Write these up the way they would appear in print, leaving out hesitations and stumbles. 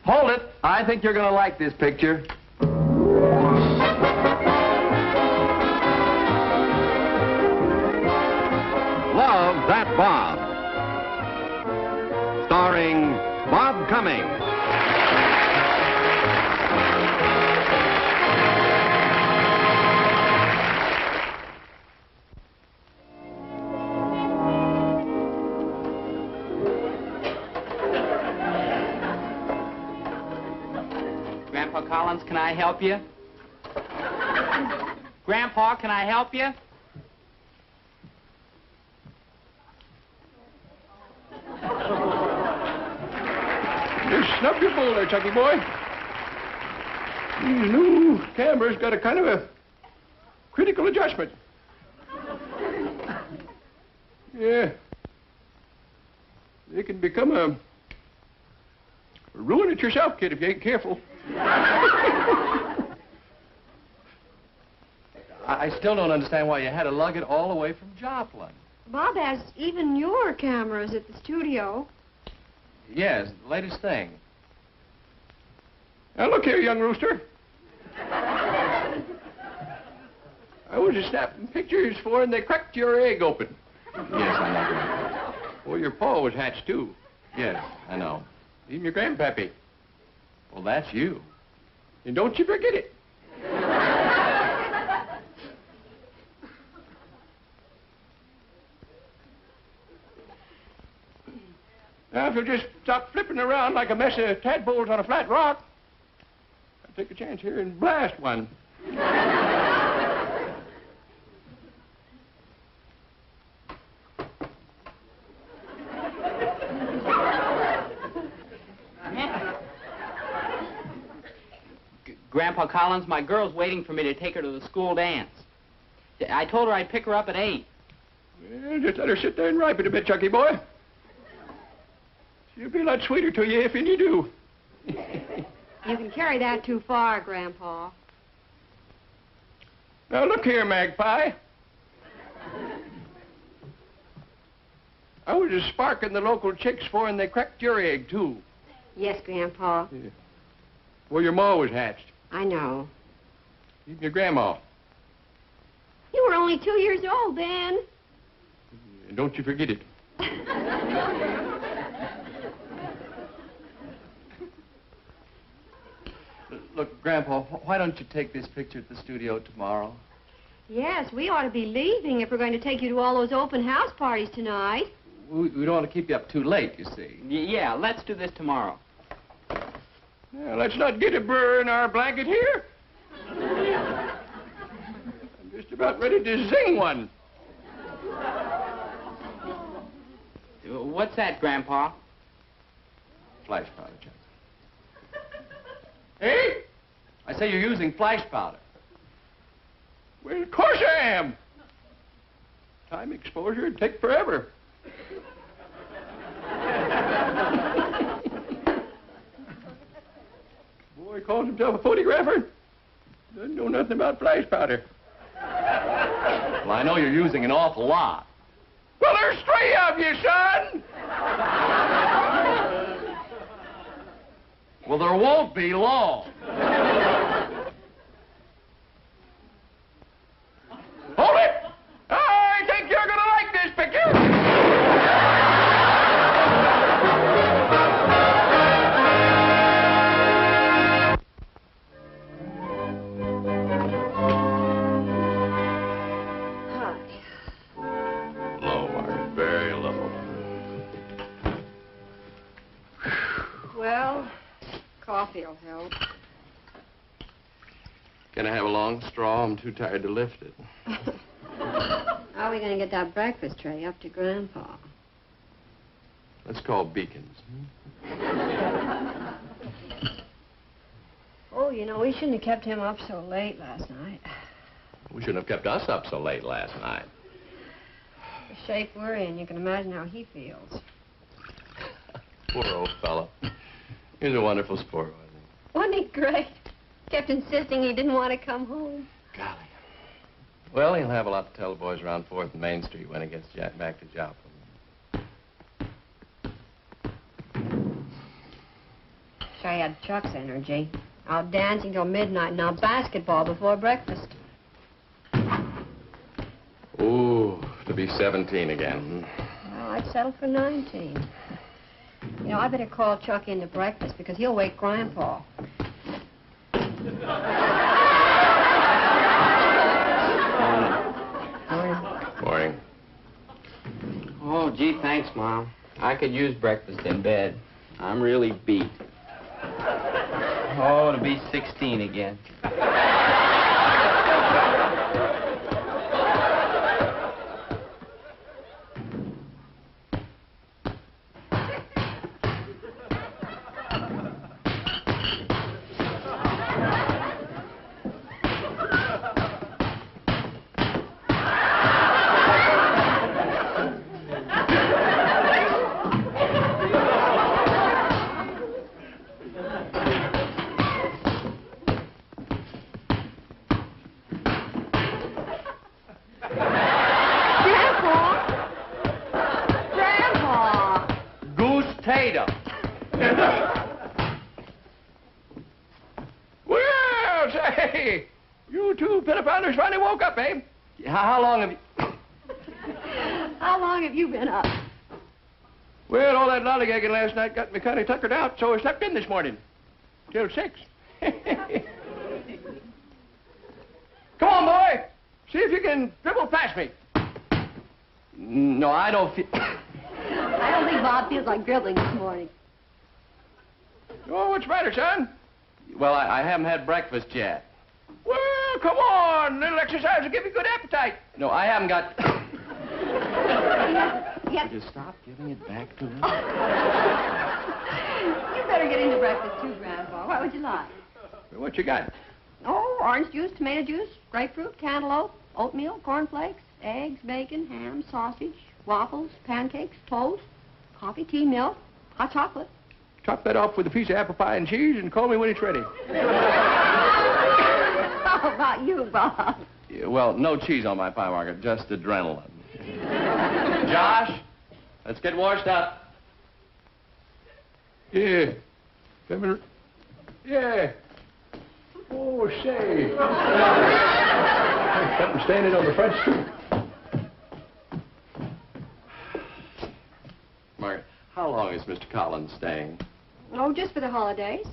Hold it. I think you're going to like this picture. Love That Bob. Starring Bob Cummings. Grandpa Collins, can I help you? Grandpa, can I help you? Just snub your bowl there, Chucky boy. These new cameras got a kind of a critical adjustment. Yeah. They can become a ruin it yourself, kid, if you ain't careful. I still don't understand why you had to lug it all the way from Joplin. Bob has even newer cameras at the studio. Yes, the latest thing. Now, look here, young rooster. I was snapping pictures for, and they cracked your egg open. Yes, I know, Grandpa. Well, your paw was hatched, too. Yes, I know. Even your grandpappy. Well, that's you. And don't you forget it. Now, if you'll just stop flipping around like a mess of tadpoles on a flat rock, I'll take a chance here and blast one. Grandpa Collins, my girl's waiting for me to take her to the school dance. I told her I'd pick her up at 8. Well, just let her sit there and ripen a bit, Chucky boy. She'll be a lot sweeter to you if you do. You can carry that too far, Grandpa. Now, look here, Magpie. I was just sparking the local chicks for, and they cracked your egg, too. Yes, Grandpa. Yeah. Well, your ma was hatched. I know. Even your grandma. You were only 2 years old then. And don't you forget it. Look, Grandpa, why don't you take this picture at the studio tomorrow? Yes, we ought to be leaving if we're going to take you to all those open house parties tonight. We don't want to keep you up too late, you see. Yeah, let's do this tomorrow. Now, let's not get a burr in our blanket here. I'm just about ready to zing one. What's that, Grandpa? Flash powder, Chuck. Hey? I say you're using flash powder. Well, of course I am. Time exposure would take forever. Boy calls himself a photographer. Doesn't know nothing about flash powder. Well, I know you're using an awful lot. Well, there's 3 of you, son. Well, there won't be long. Hold it! I think you're going to like this picture. Low, Margaret, very low. Well, coffee will help. Can I have a long straw? I'm too tired to lift it. How are we going to get that breakfast tray up to Grandpa? Let's call Beacons. Oh, you know, we shouldn't have kept him up so late last night. We shouldn't have kept us up so late last night. The shape we're in, you can imagine how he feels. Poor old fellow. He's a wonderful sport, wasn't he? Wasn't he great? Kept insisting he didn't want to come home. Golly. Well, he'll have a lot to tell the boys around 4th and Main Street when he gets back to Joplin. I had Chuck's energy. Out dancing till midnight, now basketball before breakfast. Ooh, to be 17 again. Well, I'd settle for 19. You know, I better call Chuck in to breakfast because he'll wake Grandpa. Morning. Oh, gee, thanks, Mom. I could use breakfast in bed. I'm really beat. Oh, to be 16 again. Well, say, you two pinafounder finally woke up, eh? How long have you... How long have you been up? Well, all that lollygagging last night got me kind of tuckered out, so I slept in this morning. Till 6. Come on, boy. See if you can dribble past me. No, I don't feel... I don't think Bob feels like dribbling this morning. Oh, what's the matter, son? Well, I haven't had breakfast yet. Well, come on. A little exercise will give you good appetite. No, I haven't got... Yes. Just stop giving it back to me. You better get into breakfast too, Grandpa. What would you like? What you got? Oh, orange juice, tomato juice, grapefruit, cantaloupe, oatmeal, cornflakes, eggs, bacon, ham, sausage, waffles, pancakes, toast, coffee, tea, milk, hot chocolate. Top that off with a piece of apple pie and cheese and call me when it's ready. How about you, Bob? Yeah, well, no cheese on my pie, Margaret, just adrenaline. Josh, let's get washed up. Yeah. Yeah. Oh, say. Something standing on the front stoop. Margaret, how long is Mr. Collins staying? Oh, just for the holidays.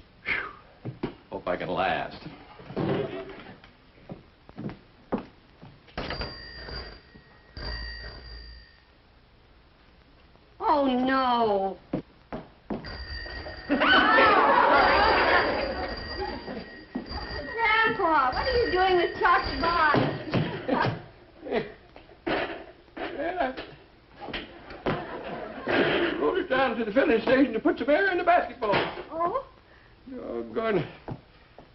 Hope I can last. Oh, no. Grandpa, what are you doing with Chuck's body? Rolled it down to the filling station to put some air in the basketball. Oh? Doggone.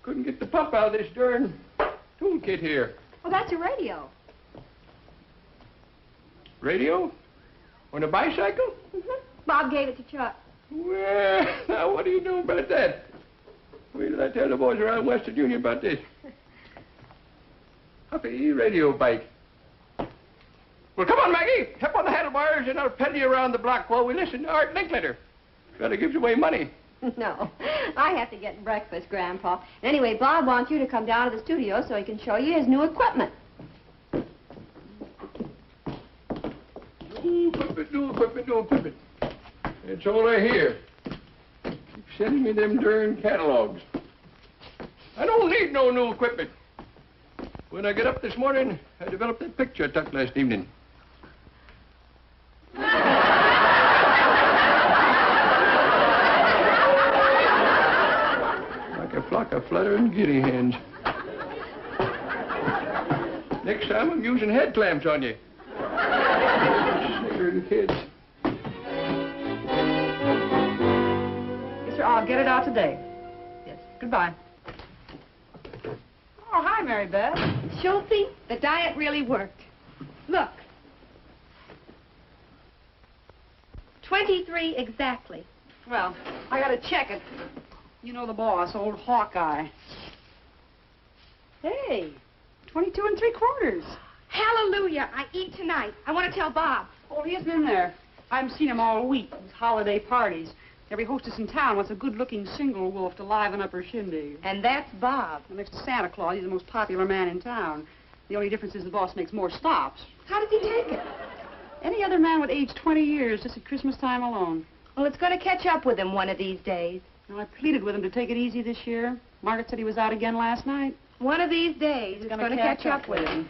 Couldn't get the pump out of this darn toolkit here. Oh, that's a radio. Radio? On a bicycle? Mm-hmm. Bob gave it to Chuck. Well, now what do you know about that? Wait till I tell the boys around Western Union about this. Huffy radio bike. Well, come on, Maggie. Step on the handlebars and I'll pedal you around the block while we listen to Art Linklater. Gotta give away money. No, I have to get breakfast, Grandpa. Anyway, Bob wants you to come down to the studio so he can show you his new equipment. New equipment. That's all I hear. Keep sending me them darn catalogs. I don't need no new equipment. When I get up this morning, I developed that picture I took last evening. Like a flock of fluttering guinea hens. Next time I'm using head clamps on you. Snickering kids. Yes, sir. I'll get it out today. Yes. Goodbye. Oh, hi, Mary Beth. Schultzy, the diet really worked. Look. 23 exactly. Well, I gotta check it. You know the boss, old Hawkeye. Hey, 22 3/4. Hallelujah, I eat tonight. I want to tell Bob. Oh, he hasn't been there. I haven't seen him all week. His holiday parties. Every hostess in town wants a good-looking single wolf to liven up her shindig. And that's Bob. Well, next to Santa Claus, he's the most popular man in town. The only difference is the boss makes more stops. How does he take it? Any other man would age 20 years just at Christmas time alone. Well, it's going to catch up with him one of these days. Now, I pleaded with him to take it easy this year. Margaret said he was out again last night. One of these days, it's going to catch up with him.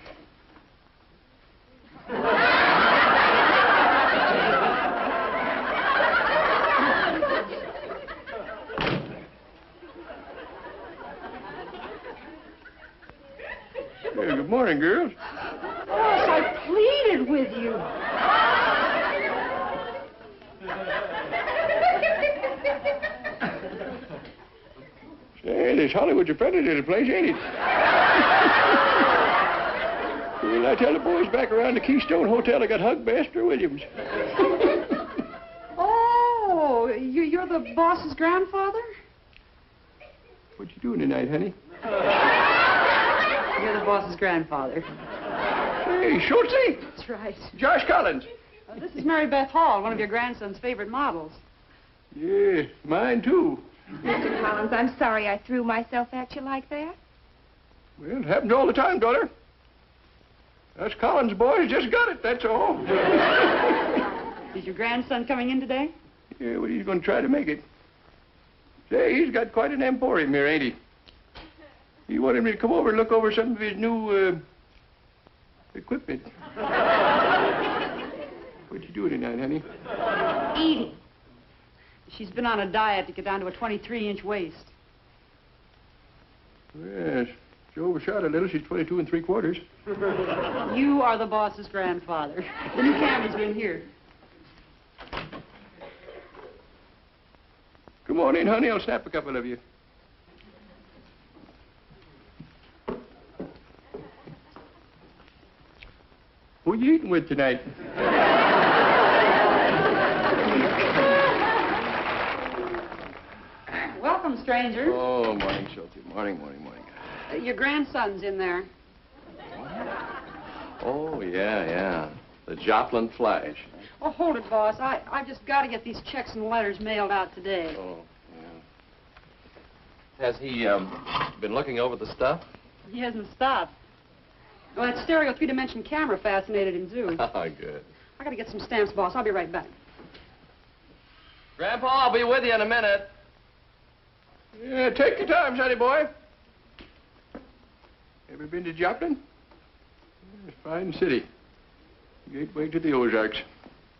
Hey, good morning, girls. Boss, I pleaded with you. Say, this Hollywood's a friendly little place, ain't it? Well, I tell the boys back around the Keystone Hotel I got hugged by Esther Williams. Oh, you're the boss's grandfather? What you doing tonight, honey? You're the boss's grandfather. Hey, Schultze! That's right. Josh Collins. This is Mary Beth Hall, one of your grandson's favorite models. Yeah, mine too. Mr. Collins, I'm sorry I threw myself at you like that. Well, it happens all the time, daughter. Us Collins boys just got it, that's all. Is your grandson coming in today? Yeah, well, he's going to try to make it. Say, he's got quite an emporium here, ain't he? He wanted me to come over and look over some of his new, equipment. What you doing tonight, honey? Eating. She's been on a diet to get down to a 23-inch waist. Yes, she overshot a little. She's 22 3/4. You are the boss's grandfather. The new cameras are in here. Come on in, honey. I'll snap a couple of you. Who you eating with tonight? Welcome, stranger. Oh, morning, Schultze. Morning. Your grandson's in there. Oh, yeah. The Joplin Flash. Oh, hold it, boss. I've just got to get these checks and letters mailed out today. Oh, yeah. Has he, been looking over the stuff? He hasn't stopped. Well, that stereo three-dimension camera fascinated him, too. Oh, good. I got to get some stamps, boss. I'll be right back. Grandpa, I'll be with you in a minute. Yeah, take your time, sonny boy. Ever been to Joplin? It's a fine city. Gateway to the Ozarks.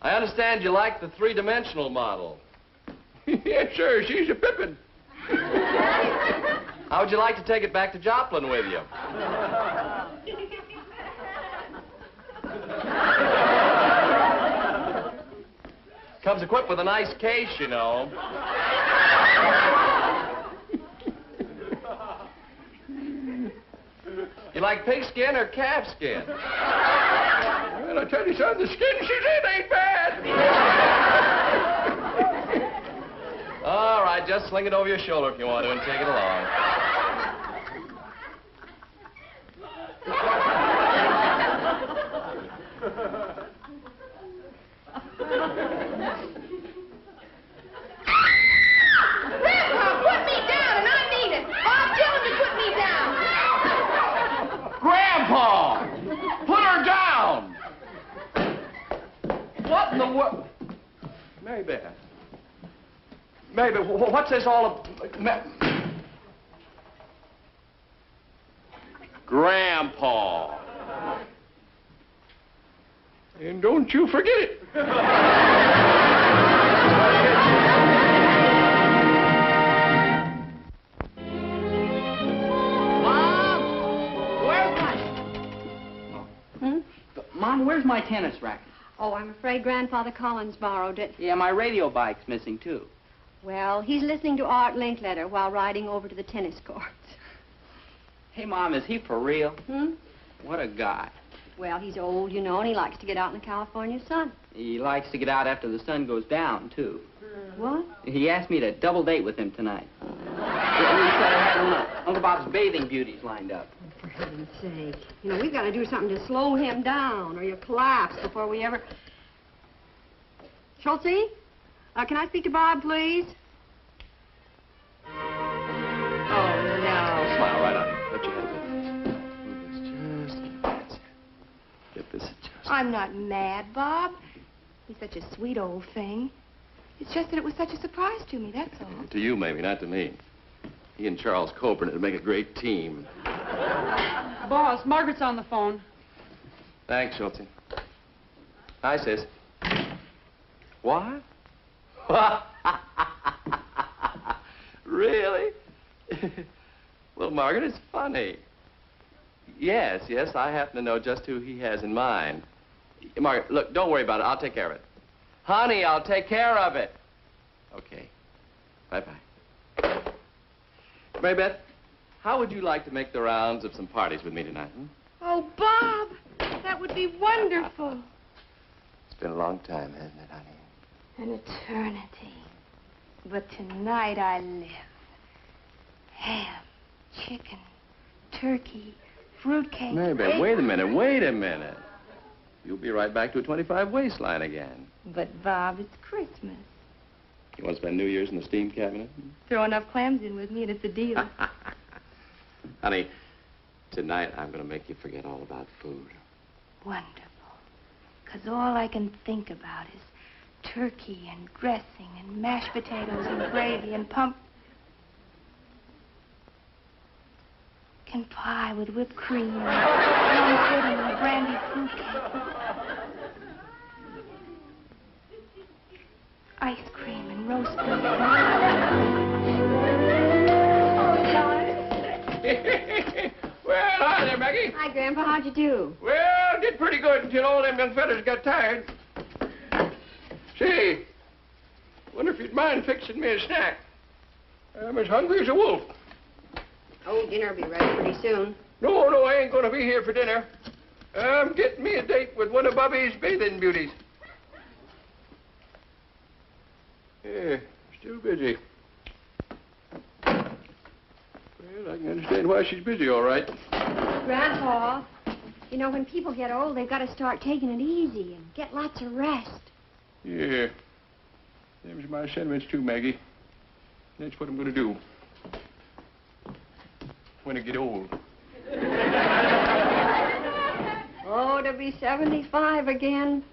I understand you like the three-dimensional model. Yes, sir. She's a pippin. How would you like to take it back to Joplin with you? Comes equipped with a nice case, you know. You like pigskin or calfskin? Well, I tell you, son, the skin she's in ain't bad. All right, just sling it over your shoulder if you want to and take it along. Grandpa, put me down, and I mean it. Bob, tell him to put me down. Grandpa! Put her down! What in the world? Maybe, what's this all about? Grandpa! And don't you forget it. Mom, where's my tennis racket? Oh, I'm afraid Grandfather Collins borrowed it. Yeah, my radio bike's missing, too. Well, he's listening to Art Linkletter while riding over to the tennis courts. Hey, Mom, is he for real? Hmm? What a guy. Well, he's old, you know, and he likes to get out in the California sun. He likes to get out after the sun goes down, too. What? He asked me to double date with him tonight. He said I had Uncle Bob's bathing beauties lined up. For heaven's sake. You know, we've got to do something to slow him down, or you'll collapse before we ever... Schultze? Can I speak to Bob, please? Oh, no. Smile right on. Let your head a bit. Move this just. That's it. Get this adjusted. I'm not mad, Bob. He's such a sweet old thing. It's just that it was such a surprise to me, that's all. To you, maybe, not to me. He and Charles Coburn would make a great team. Boss, Margaret's on the phone. Thanks, Schultze. Hi, sis. What? Really? Well, Margaret, it's funny. Yes, I happen to know just who he has in mind. Margaret, look, don't worry about it. I'll take care of it. Honey, I'll take care of it. Okay. Bye-bye. Mary Beth, how would you like to make the rounds of some parties with me tonight? Oh, Bob, that would be wonderful. It's been a long time, hasn't it, honey? An eternity. But tonight I live. Ham, chicken, turkey, fruitcake. Mary Beth, wait a minute. You'll be right back to a 25 waistline again. But, Bob, it's Christmas. You want to spend New Year's in the steam cabinet? Throw enough clams in with me and it's a deal. Honey, tonight I'm going to make you forget all about food. Wonderful. Because all I can think about is turkey and dressing and mashed potatoes and gravy and pumpkin pie with whipped cream and plum pudding and brandy fruitcake. Ice cream and roast beef. Well, hi there, Maggie. Hi, Grandpa. How'd you do? Well, did pretty good until all them young fellas got tired. Say, wonder if you'd mind fixing me a snack. I'm as hungry as a wolf. Oh, dinner'll be ready pretty soon. No, I ain't gonna be here for dinner. I'm getting me a date with one of Bobby's bathing beauties. Yeah, still busy. Well, I can understand why she's busy, all right. Grandpa, you know, when people get old, they've got to start taking it easy and get lots of rest. Yeah. Them's my sentiments, too, Maggie. That's what I'm gonna do. When I get old. Oh, to be 75 again.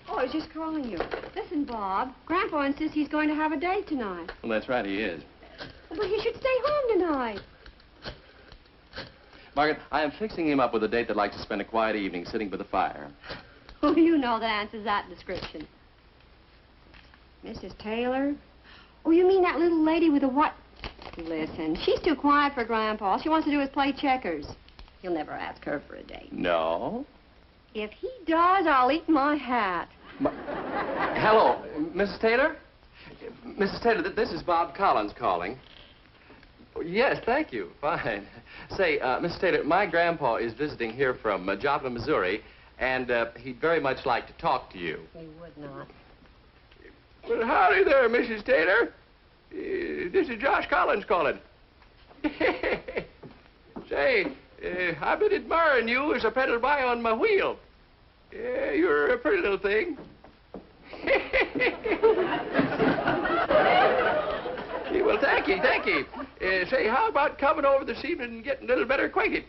Oh, I was just calling you. Listen, Bob, Grandpa insists he's going to have a date tonight. Well, that's right, he is. Well, he should stay home tonight. Margaret, I am fixing him up with a date that likes to spend a quiet evening sitting by the fire. Oh, you know that answers that description. Mrs. Taylor? Oh, you mean that little lady with the what? Listen, she's too quiet for Grandpa. All she wants to do is play checkers. He'll never ask her for a date. No? If he does, I'll eat my hat. Hello, Mrs. Taylor? Mrs. Taylor, this is Bob Collins calling. Yes, thank you. Fine. Say, Mrs. Taylor, my grandpa is visiting here from Joplin, Missouri, and he'd very much like to talk to you. He would not. Well, howdy there, Mrs. Taylor. This is Josh Collins calling. Say, I've been admiring you as I pedal by on my wheel. Yeah, you're a pretty little thing. Well, thank you. Say, how about coming over this evening and getting a little better acquainted?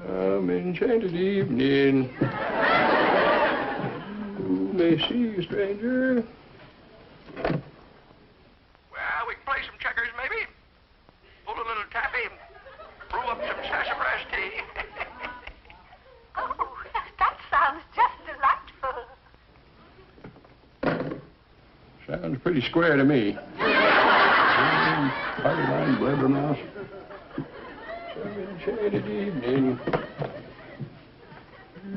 Some enchanted evening. You may see you, stranger. Well, we can play some checkers, maybe. Pull a little taffy. Brew up some sassafras tea. Oh, that sounds just delightful. Sounds pretty square to me. Party line, blabbermouth. Some enchanted evening.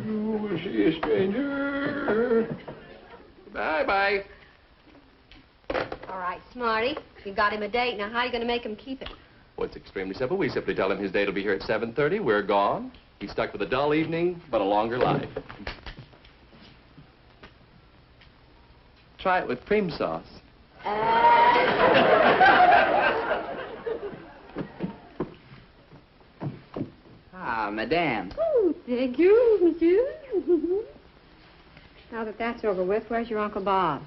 You will see a stranger. Bye-bye. All right, Smarty. You got him a date. Now, how are you going to make him keep it? Well, it's extremely simple. We simply tell him his date will be here at 7:30. We're gone. He's stuck with a dull evening, but a longer life. Try it with cream sauce. Ah, madame. Oh, thank you, monsieur. Now that that's over with, where's your Uncle Bob?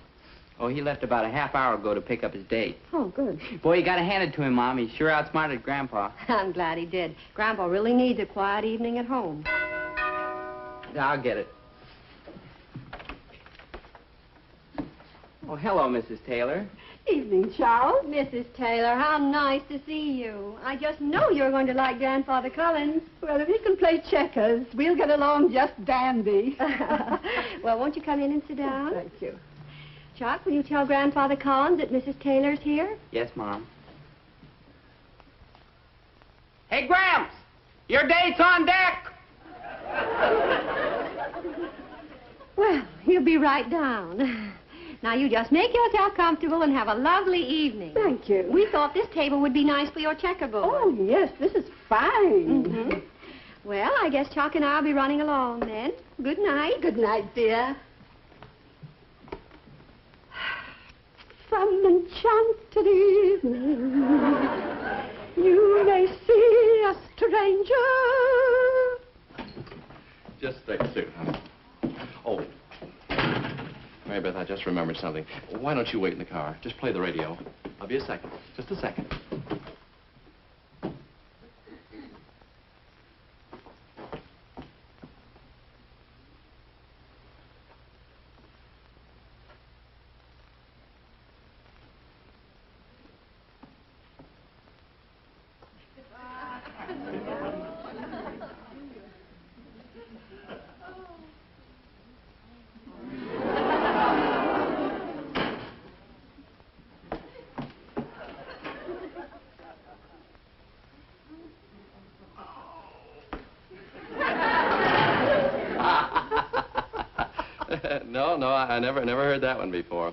Oh, he left about a half hour ago to pick up his date. Oh, good. Boy, you gotta hand it to him, Mom. He sure outsmarted Grandpa. I'm glad he did. Grandpa really needs a quiet evening at home. I'll get it. Oh, hello, Mrs. Taylor. Evening, Charles. Mrs. Taylor, how nice to see you. I just know you're going to like Grandfather Collins. Well, if he can play checkers, we'll get along just dandy. Well, won't you come in and sit down? Thank you. Chuck, will you tell Grandfather Collins that Mrs. Taylor's here? Yes, Mom. Hey, Gramps! Your date's on deck! Well, he'll be right down. Now, you just make yourself comfortable and have a lovely evening. Thank you. We thought this table would be nice for your checkerboard. Oh, yes, this is fine. Mm-hmm. Well, I guess Chuck and I'll be running along then. Good night. Good night, dear. Some enchanted evening, you may see a stranger. Just a suit, honey. Oh, Mary Beth, I just remembered something. Why don't you wait in the car? Just play the radio. I'll be a second. Just a second. No, I never heard that one before.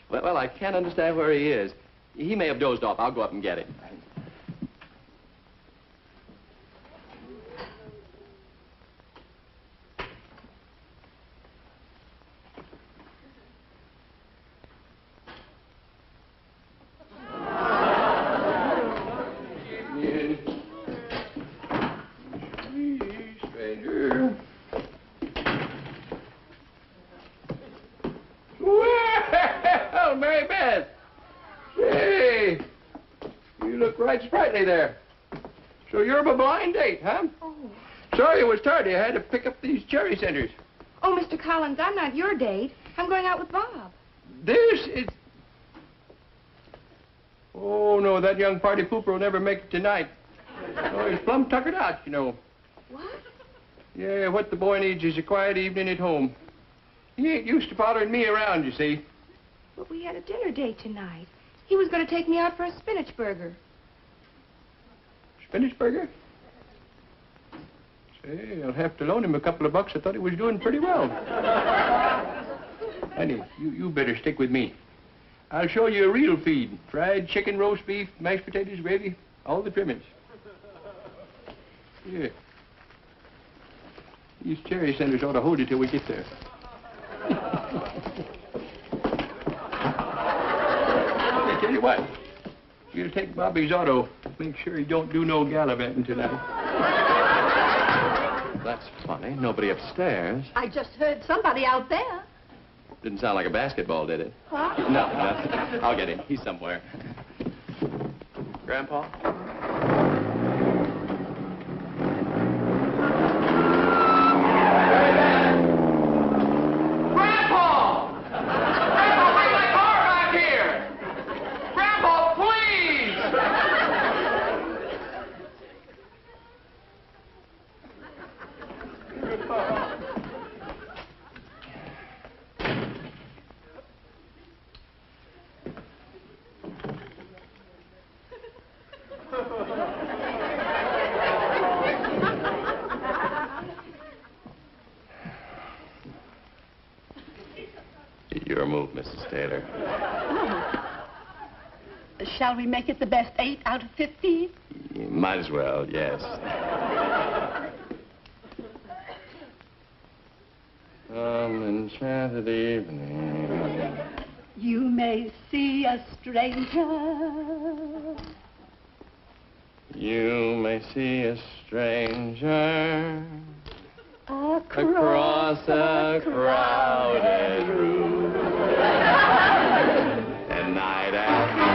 Well, I can't understand where he is. He may have dozed off. I'll go up and get him. Stranger. Well, Mary Beth. Hey, you look right sprightly there. So you're my blind date, huh? Oh. Sorry it was tardy. I had to pick up these cherry centers. Oh, Mr. Collins, I'm not your date. I'm going out with Bob. This is... Oh, no, that young party pooper will never make it tonight. Oh, he's plumb tuckered out, you know. What? Yeah, what the boy needs is a quiet evening at home. He ain't used to following me around, you see. But we had a dinner date tonight. He was going to take me out for a spinach burger. Spinach burger? Say, I'll have to loan him a couple of bucks. I thought he was doing pretty well. Honey, you better stick with me. I'll show you a real feed. Fried chicken, roast beef, mashed potatoes, gravy, all the trimmings. Yeah. These cherry centers ought to hold you till we get there. I tell you what, you'll take Bobby's auto. Make sure he don't do no gallivanting tonight. That's funny. Nobody upstairs. I just heard somebody out there. Didn't sound like a basketball, did it? Huh? No, I'll get him. He's somewhere. Grandpa? Your move, Mrs. Taylor. Shall we make it the best 8 out of 15? You might as well, yes. Enchanted evening. You may see a stranger. You may see a stranger. stranger across a crowded room. And night after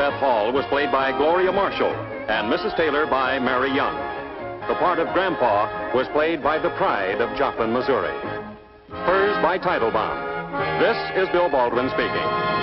Beth Hall was played by Gloria Marshall and Mrs. Taylor by Mary Young. The part of Grandpa was played by the pride of Joplin, Missouri. Hers by Titlebaum. This is Bill Baldwin speaking.